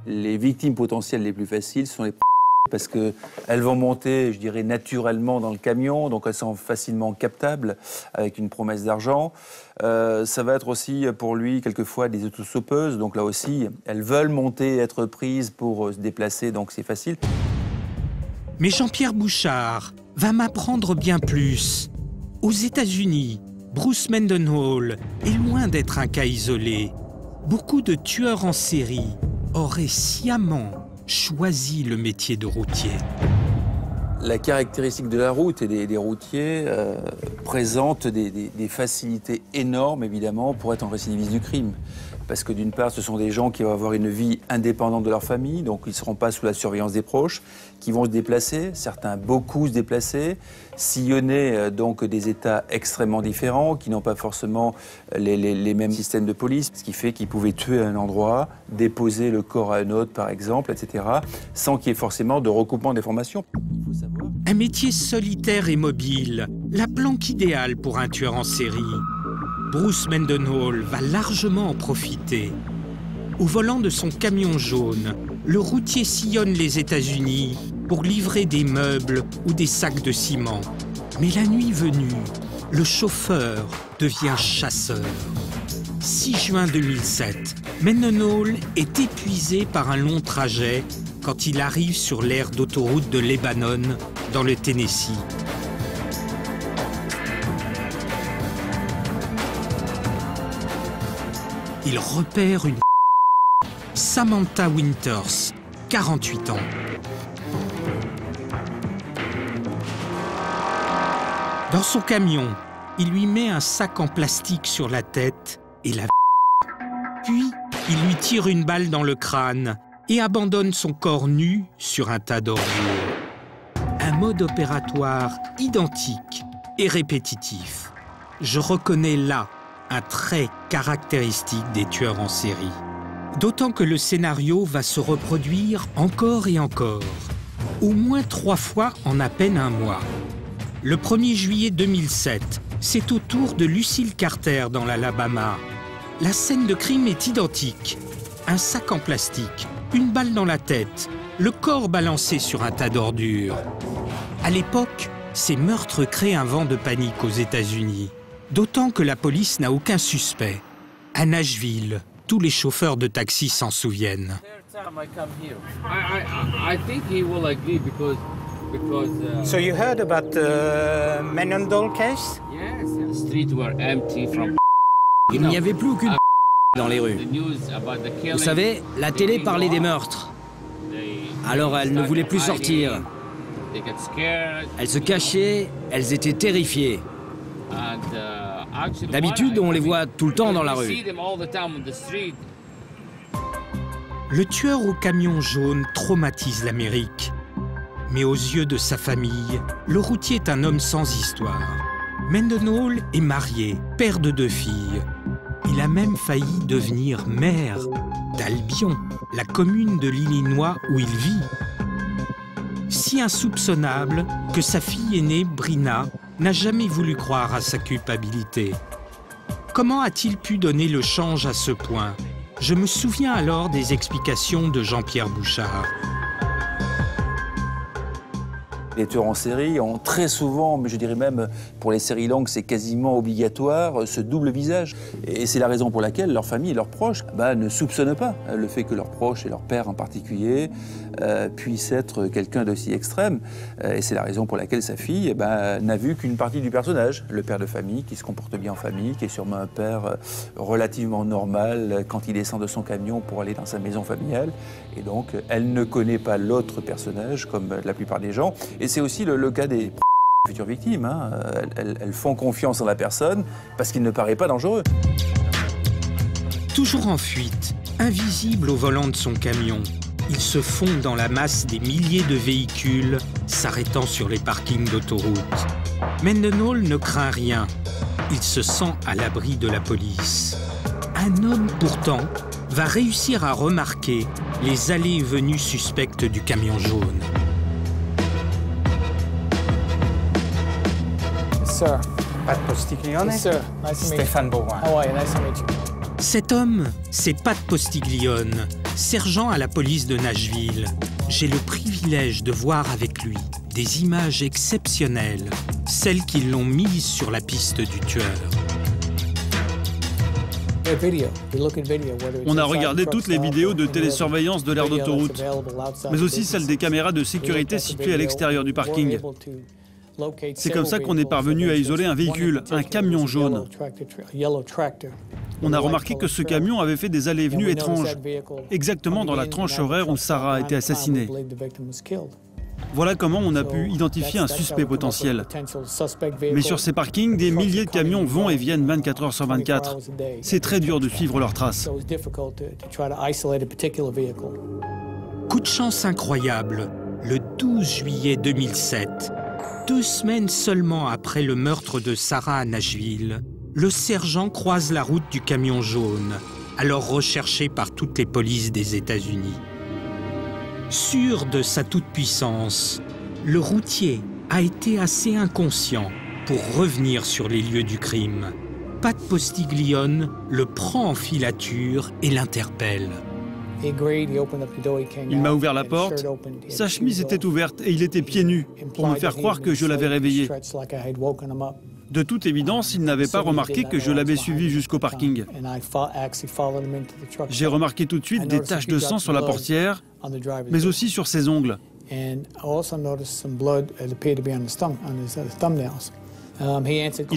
Les victimes potentielles les plus faciles sont les parce qu'elles vont monter, je dirais, naturellement dans le camion, donc elles sont facilement captables avec une promesse d'argent. Ça va être aussi pour lui quelquefois des autostoppeuses, donc là aussi, elles veulent monter et être prises pour se déplacer, donc c'est facile. Mais Jean-Pierre Bouchard va m'apprendre bien plus. Aux États-Unis, Bruce Mendenhall est loin d'être un cas isolé. Beaucoup de tueurs en série auraient sciemment choisi le métier de routier. La caractéristique de la route et des routiers présente des facilités énormes, évidemment, pour être en récidiviste du crime. parce que d'une part, ce sont des gens qui vont avoir une vie indépendante de leur famille, donc ils ne seront pas sous la surveillance des proches, qui vont se déplacer, certains beaucoup se déplacer, sillonner donc des États extrêmement différents, qui n'ont pas forcément les mêmes systèmes de police, ce qui fait qu'ils pouvaient tuer à un endroit, déposer le corps à un autre par exemple, etc., sans qu'il y ait forcément de recoupement d'informations. Un métier solitaire et mobile, la planque idéale pour un tueur en série. Bruce Mendenhall va largement en profiter. Au volant de son camion jaune, le routier sillonne les États-Unis pour livrer des meubles ou des sacs de ciment. Mais la nuit venue, le chauffeur devient chasseur. 6 juin 2007, Mendenhall est épuisé par un long trajet quand il arrive sur l'aire d'autoroute de Lebanon, dans le Tennessee. Il repère une Samantha Winters, 48 ans. Dans son camion, il lui met un sac en plastique sur la tête et la puis il lui tire une balle dans le crâne et abandonne son corps nu sur un tas d'ordures. Un mode opératoire identique et répétitif. Je reconnais là un trait caractéristique des tueurs en série. D'autant que le scénario va se reproduire encore et encore, au moins 3 fois en à peine un mois. Le 1er juillet 2007, c'est au tour de Lucille Carter dans l'Alabama. La scène de crime est identique. Un sac en plastique, une balle dans la tête, le corps balancé sur un tas d'ordures. À l'époque, ces meurtres créent un vent de panique aux États-Unis. D'autant que la police n'a aucun suspect. À Nashville, tous les chauffeurs de taxi s'en souviennent. So you heard about the Mendenhall case? Yes, the streets were empty from. Il n'y avait plus aucune dans les rues. Vous savez, la télé parlait des meurtres. Alors elles ne voulaient plus sortir. Elles se cachaient, elles étaient terrifiées. D'habitude, on les voit tout le temps dans la rue. Le tueur au camion jaune traumatise l'Amérique. Mais aux yeux de sa famille, le routier est un homme sans histoire. Mendenhall est marié, père de 2 filles. Il a même failli devenir maire d'Albion, la commune de l'Illinois où il vit. Si insoupçonnable que sa fille aînée, Brina, n'a jamais voulu croire à sa culpabilité. Comment a-t-il pu donner le change à ce point? Je me souviens alors des explications de Jean-Pierre Bouchard. Les tueurs en série ont très souvent, mais je dirais même pour les séries longues, c'est quasiment obligatoire, ce double visage. Et c'est la raison pour laquelle leur famille et leurs proches ne soupçonnent pas le fait que leurs proches, et leur père en particulier, puissent être quelqu'un d'aussi extrême. Et c'est la raison pour laquelle sa fille n'a vu qu'une partie du personnage. Le père de famille qui se comporte bien en famille, qui est sûrement un père relativement normal quand il descend de son camion pour aller dans sa maison familiale. Et donc, elle ne connaît pas l'autre personnage, comme la plupart des gens. Et c'est aussi le cas des futures victimes. Hein. Elles font confiance en la personne parce qu'il ne paraît pas dangereux. Toujours en fuite, invisible au volant de son camion, il se fond dans la masse des milliers de véhicules s'arrêtant sur les parkings d'autoroute. Mendenhall ne craint rien. Il se sent à l'abri de la police. Un homme, pourtant, va réussir à remarquer les allées et venues suspectes du camion jaune. Sir. Pat Postiglione. Yes, sir. Nice to meet you. Stéphane Beauvoir. How are you? Nice to meet you. Cet homme, c'est Pat Postiglione, sergent à la police de Nashville. J'ai le privilège de voir avec lui des images exceptionnelles, celles qui l'ont mise sur la piste du tueur. On a regardé toutes les vidéos de télésurveillance de l'aire d'autoroute, mais aussi celles des caméras de sécurité situées à l'extérieur du parking. C'est comme ça qu'on est parvenu à isoler un véhicule, un camion jaune. On a remarqué que ce camion avait fait des allées et venues étranges, exactement dans la tranche horaire où Sarah a été assassinée. Voilà comment on a pu identifier un suspect potentiel. Mais sur ces parkings, des milliers de camions vont et viennent 24 heures sur 24. C'est très dur de suivre leurs traces. Coup de chance incroyable, le 12 juillet 2007, 2 semaines seulement après le meurtre de Sarah à Nashville, le sergent croise la route du camion jaune, alors recherché par toutes les polices des États-Unis. Sûr de sa toute-puissance, le routier a été assez inconscient pour revenir sur les lieux du crime. Pat Postiglione le prend en filature et l'interpelle. Il m'a ouvert la porte, sa chemise était ouverte et il était pieds nus pour me faire croire que je l'avais réveillé. De toute évidence, il n'avait pas remarqué que je l'avais suivi jusqu'au parking. J'ai remarqué tout de suite des taches de sang sur la portière, mais aussi sur ses ongles. Il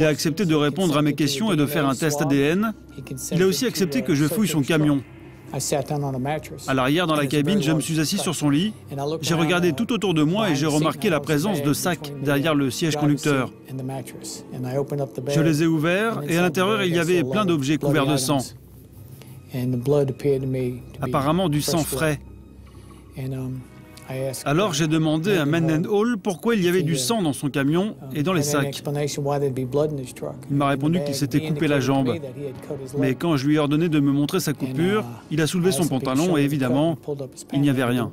a accepté de répondre à mes questions et de faire un test ADN. Il a aussi accepté que je fouille son camion. À l'arrière, dans la cabine, je me suis assis sur son lit. J'ai regardé tout autour de moi et j'ai remarqué la présence de sacs derrière le siège conducteur. Je les ai ouverts et à l'intérieur, il y avait plein d'objets couverts de sang. Apparemment du sang frais. Alors j'ai demandé à Mendenhall pourquoi il y avait du sang dans son camion et dans les sacs. Il m'a répondu qu'il s'était coupé la jambe. Mais quand je lui ai ordonné de me montrer sa coupure, il a soulevé son pantalon et évidemment, il n'y avait rien.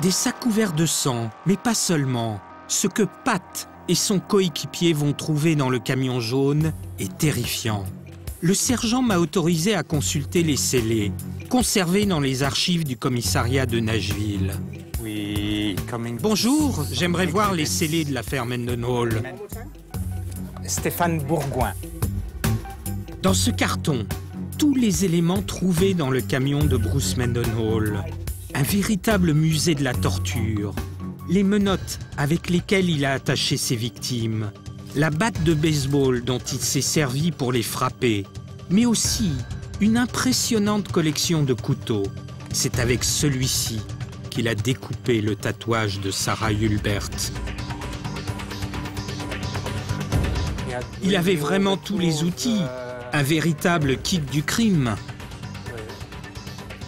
Des sacs couverts de sang, mais pas seulement. Ce que Pat et son coéquipier vont trouver dans le camion jaune est terrifiant. Le sergent m'a autorisé à consulter les scellés, conservés dans les archives du commissariat de Nashville. Bonjour, j'aimerais voir les scellés de l'affaire Mendenhall. Stéphane Bourgoin. Dans ce carton, tous les éléments trouvés dans le camion de Bruce Mendenhall. Un véritable musée de la torture. Les menottes avec lesquelles il a attaché ses victimes. La batte de baseball dont il s'est servi pour les frapper, mais aussi une impressionnante collection de couteaux. C'est avec celui-ci qu'il a découpé le tatouage de Sarah Hulbert. Il avait vraiment tous les outils, un véritable kit du crime.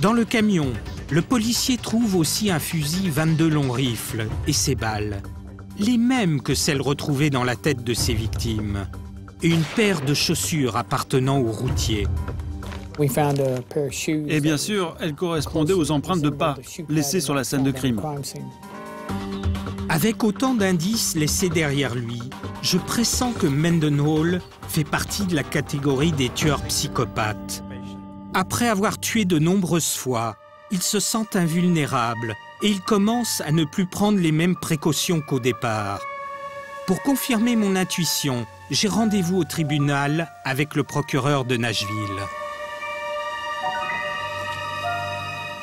Dans le camion, le policier trouve aussi un fusil 22 long rifles et ses balles. Les mêmes que celles retrouvées dans la tête de ses victimes, et une paire de chaussures appartenant au routier. Et bien sûr, elles correspondaient aux empreintes de pas laissées sur la scène de crime. Avec autant d'indices laissés derrière lui, je pressens que Mendenhall fait partie de la catégorie des tueurs psychopathes. Après avoir tué de nombreuses fois, il se sent invulnérable et il commence à ne plus prendre les mêmes précautions qu'au départ. Pour confirmer mon intuition, j'ai rendez-vous au tribunal avec le procureur de Nashville.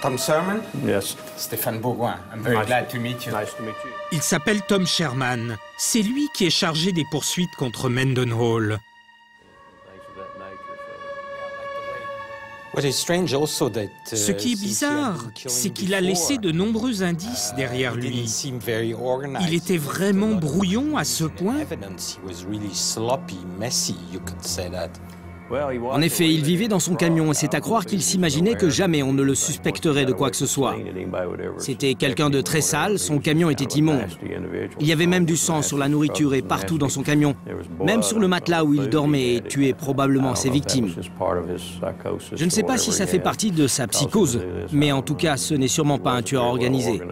Tom Sherman? Yes. Stéphane Bourgoin. I'm very glad to meet you. Nice to meet you. Il s'appelle Tom Sherman. C'est lui qui est chargé des poursuites contre Mendenhall. Ce qui est bizarre, c'est qu'il a laissé de nombreux indices derrière lui. Il était vraiment brouillon à ce point. En effet, il vivait dans son camion et c'est à croire qu'il s'imaginait que jamais on ne le suspecterait de quoi que ce soit. C'était quelqu'un de très sale, son camion était immonde. Il y avait même du sang sur la nourriture et partout dans son camion, même sur le matelas où il dormait et tuait probablement ses victimes. Je ne sais pas si ça fait partie de sa psychose, mais en tout cas, ce n'est sûrement pas un tueur organisé.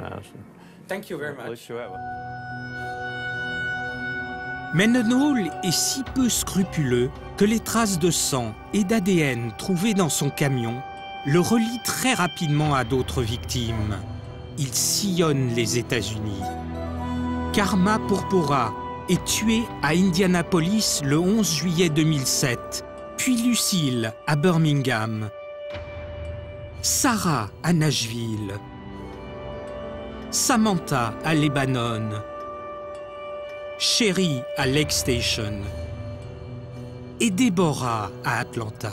Mendenhall est si peu scrupuleux que les traces de sang et d'ADN trouvées dans son camion le relient très rapidement à d'autres victimes. Il sillonne les États-Unis. Karma Purpura est tuée à Indianapolis le 11 juillet 2007, puis Lucille à Birmingham, Sarah à Nashville, Samantha à Lebanon, Sherry à Lake Station et Deborah à Atlanta.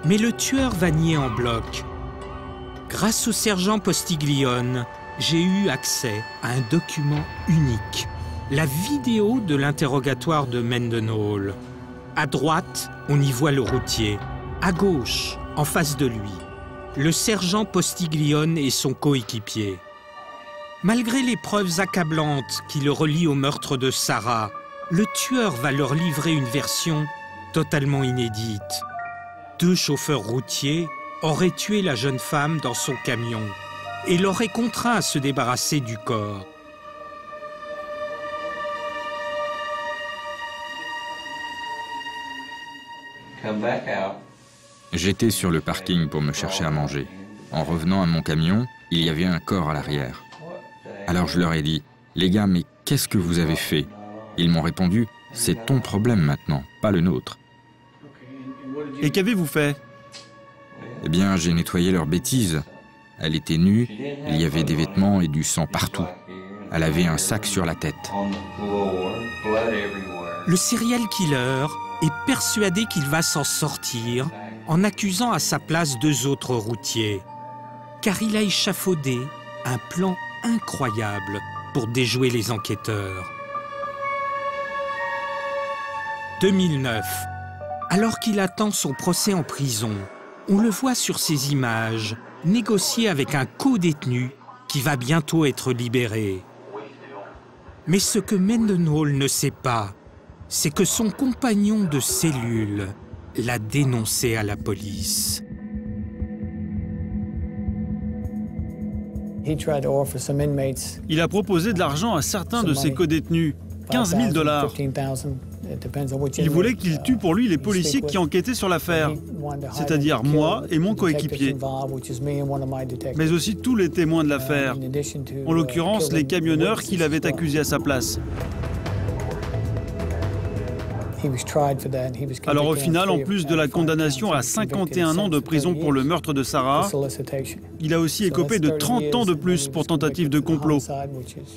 Mais le tueur va nier en bloc. Grâce au sergent Postiglione, j'ai eu accès à un document unique, la vidéo de l'interrogatoire de Mendenhall. À droite, on y voit le routier. À gauche, en face de lui, le sergent Postiglione et son coéquipier. Malgré les preuves accablantes qui le relient au meurtre de Sarah, le tueur va leur livrer une version totalement inédite. 2 chauffeurs routiers auraient tué la jeune femme dans son camion et l'auraient contraint à se débarrasser du corps. J'étais sur le parking pour me chercher à manger. En revenant à mon camion, il y avait un corps à l'arrière. Alors je leur ai dit, « Les gars, mais qu'est-ce que vous avez fait ?» Ils m'ont répondu, « C'est ton problème maintenant, pas le nôtre. » Et qu'avez-vous fait? Eh bien, j'ai nettoyé leur bêtise. Elle était nue, il y avait des vêtements et du sang partout. Elle avait un sac sur la tête. Le serial killer est persuadé qu'il va s'en sortir en accusant à sa place 2 autres routiers. Car il a échafaudé un plan incroyable pour déjouer les enquêteurs. 2009. Alors qu'il attend son procès en prison, on le voit sur ces images négocier avec un co-détenu qui va bientôt être libéré. Mais ce que Mendenhall ne sait pas, c'est que son compagnon de cellule l'a dénoncé à la police. Il a proposé de l'argent à certains de ses codétenus, 15 000 $. Il voulait qu'il tue pour lui les policiers qui enquêtaient sur l'affaire, c'est-à-dire moi et mon coéquipier, mais aussi tous les témoins de l'affaire, en l'occurrence les camionneurs qu'il avait accusés à sa place. Alors au final, en plus de la condamnation à 51 ans de prison pour le meurtre de Sarah, il a aussi écopé de 30 ans de plus pour tentative de complot.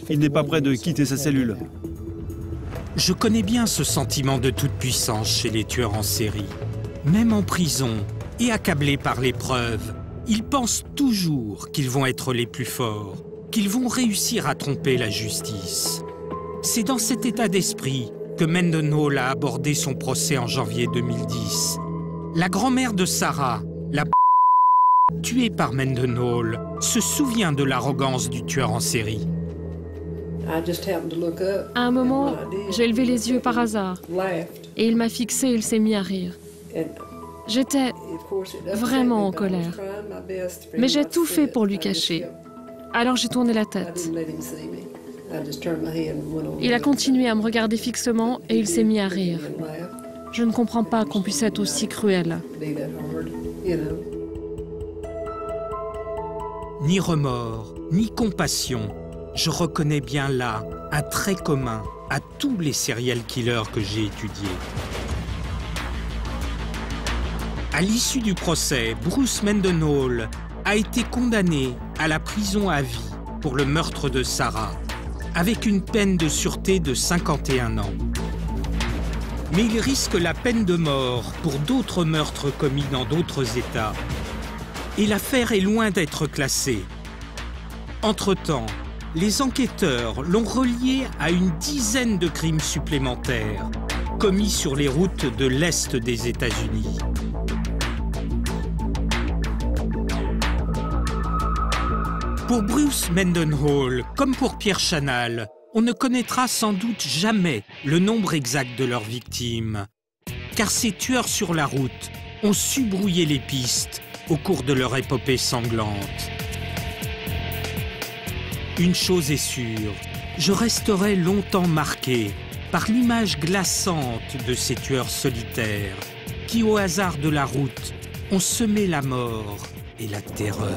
Il n'est pas prêt de quitter sa cellule. Je connais bien ce sentiment de toute puissance chez les tueurs en série. Même en prison et accablés par les preuves, ils pensent toujours qu'ils vont être les plus forts, qu'ils vont réussir à tromper la justice. C'est dans cet état d'esprit que Mendenhall a abordé son procès en janvier 2010. La grand-mère de Sarah, la tuée par Mendenhall, se souvient de l'arrogance du tueur en série. À un moment, j'ai levé les yeux par hasard et il m'a fixé et il s'est mis à rire. J'étais vraiment en colère, mais j'ai tout fait pour lui cacher. Alors j'ai tourné la tête. Il a continué à me regarder fixement et il s'est mis à rire. Je ne comprends pas qu'on puisse être aussi cruel. Ni remords, ni compassion. Je reconnais bien là un trait commun à tous les serial killers que j'ai étudiés. À l'issue du procès, Bruce Mendenhall a été condamné à la prison à vie pour le meurtre de Sarah, avec une peine de sûreté de 51 ans. Mais il risque la peine de mort pour d'autres meurtres commis dans d'autres États. Et l'affaire est loin d'être classée. Entre-temps, les enquêteurs l'ont relié à une dizaine de crimes supplémentaires commis sur les routes de l'Est des États-Unis. Pour Bruce Mendenhall, comme pour Pierre Chanal, on ne connaîtra sans doute jamais le nombre exact de leurs victimes, car ces tueurs sur la route ont su brouiller les pistes au cours de leur épopée sanglante. Une chose est sûre, je resterai longtemps marqué par l'image glaçante de ces tueurs solitaires qui, au hasard de la route, ont semé la mort et la terreur.